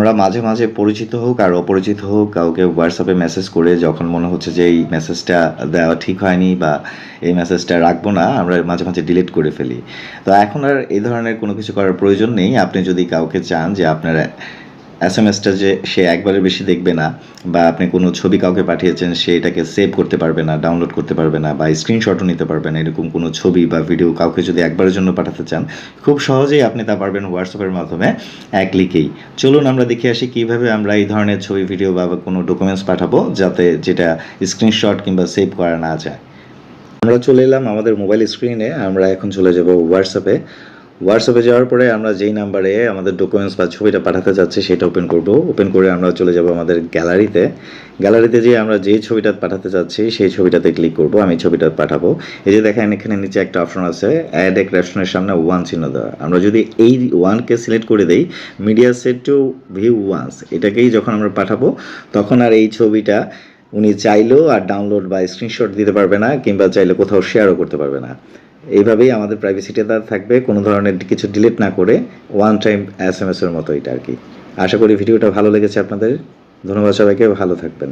আমরা মাঝে মাঝে পরিচিত হোক আর অপরিচিত হোক কাউকে হোয়াটসঅ্যাপে মেসেজ করে যখন মনে হচ্ছে যে এই মেসেজটা দেওয়া ঠিক হয়নি বা এই মেসেজটা রাখবো না, আমরা মাঝে মাঝে ডিলিট করে ফেলি। তো এখন আর এই ধরনের কোনো কিছু করার প্রয়োজন নেই। আপনি যদি কাউকে চান যে আপনার এসএমএসটা যে সে একবারের বেশি দেখবে না, বা আপনি কোনো ছবি কাউকে পাঠিয়েছেন সে এটাকে সেভ করতে পারবে না, ডাউনলোড করতে পারবে না, বা স্ক্রিনশটও নিতে পারবে না, এরকম কোনো ছবি বা ভিডিও কাউকে যদি একবারের জন্য পাঠাতে চান, খুব সহজেই আপনি তা পারবেন হোয়াটসঅ্যাপের মাধ্যমে এক ক্লিকেই। চলুন আমরা দেখে আসি কীভাবে আমরা এই ধরনের ছবি, ভিডিও বা কোনো ডকুমেন্টস পাঠাবো যাতে যেটা স্ক্রিনশট কিংবা সেভ করা না যায়। আমরা চলে এলাম আমাদের মোবাইল স্ক্রিনে। আমরা এখন চলে যাব হোয়াটসঅ্যাপে। হোয়াটসঅ্যাপে যাওয়ার পরে আমরা যেই নাম্বারে আমাদের ডকুমেন্টস বা ছবিটা পাঠাতে যাচ্ছি সেটা ওপেন করব। ওপেন করে আমরা চলে যাব আমাদের গ্যালারিতে। গ্যালারিতে যেয়ে আমরা যেই ছবিটা পাঠাতে চাচ্ছি সেই ছবিটাতে ক্লিক করব। আমি ছবিটা পাঠাবো। এই যে দেখেন এখানে নিচে একটা অপশন আছে, অ্যাড এ ক্যাপশনের সামনে ওয়ান চিহ্ন দেওয়া। আমরা যদি এই ওয়ানকে সিলেক্ট করে দেই, media set to view once, এটাকেই যখন আমরা পাঠাবো তখন আর এই ছবিটা উনি চাইলেও আর ডাউনলোড বা স্ক্রিনশট দিতে পারবে না, কিংবা চাইলে কোথাও শেয়ারও করতে পারবে না। এইভাবেই আমাদের প্রাইভেসিটা থাকবে, কোনো ধরনের কিছু ডিলিট না করে, ওয়ান টাইম এসএমএস এর মতো এটা আর কি। আশা করি ভিডিওটা ভালো লেগেছে আপনাদের। ধন্যবাদ সবাইকে, ভালো থাকবেন।